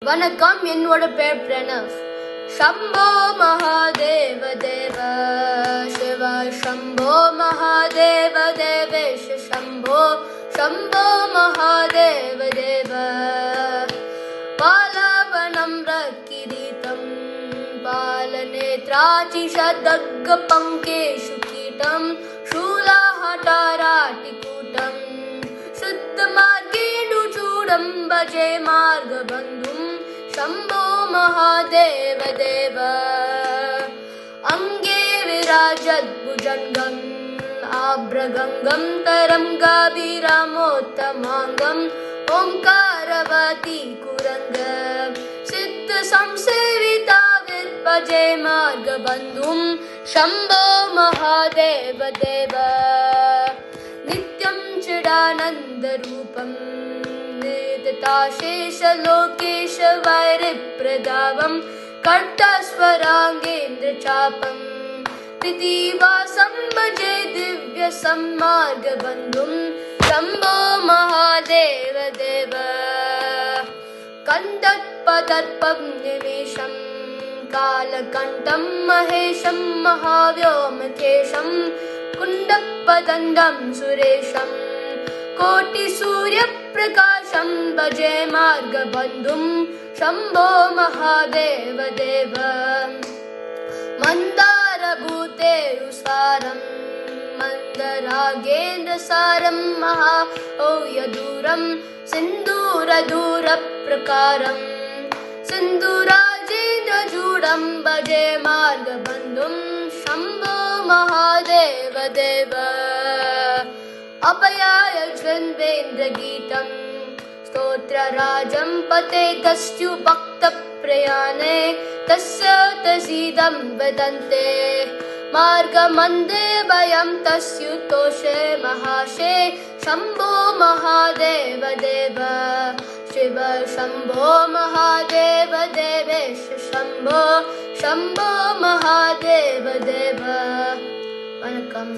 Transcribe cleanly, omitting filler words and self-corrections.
வணக்கம், என்னோட பேர் பிரணவ். शम्भो महादेव देव शिव शम्भो महादेव देवेश शम्भो शम्भो महादेव देव पालावनम्रकिरीटं पालनेत्राचिषदग्गपङ्केषु कीटं शूलाहटाराटिकूटं शुद्धमार्गेणुचूडं भजे मार्गबन्धुं शम्भो महादेव देव अंगे विराजद्भुजङ्गम् आभ्रगङ्गं तरङ्गाभिरामोत्तमाङ्गम् ओङ्कारवती कुरङ्ग सिद्धसंसेविता विद्भजे मार्गबन्धुं शम्भो महादेव देव नित्यं चिदानन्दरूपम् शेषलोकेश वैरिप्रदावं कर्तास्वराङ्गेन्द्रचापं प्रीतिवासं भजे दिव्यसम्मार्गबन्धुं शम्भो महादेव देव कन्दर्पदर्पं निमेषं कालकण्ठं महेशं महाव्योमकेशं कुण्डपदण्डं सुरेशं कोटिसूर्यप्रकाशं भजे मार्गबन्धुं शम्भो महादेव देव मन्दारभूतेरुसारं मन्दरागेन्द्रसारं महाओयदूरं सिन्दूरदूरप्रकारं सिन्दूराजेन्द्रजूडं भजे मार्गबन्धुं शम्भो महादेव देव अभयाय जन्मेन्द्रगीतं स्तोत्रराजं पते कस्युभक्तप्रयाणे तस्य तसीदं वदन्ते मार्गमन्दे वयं तस्युतोषे महाशे शम्भो महादेव देव शिव शम्भो महादेव देवेश शम्भो शम्भो महादेव देव वणक्कम।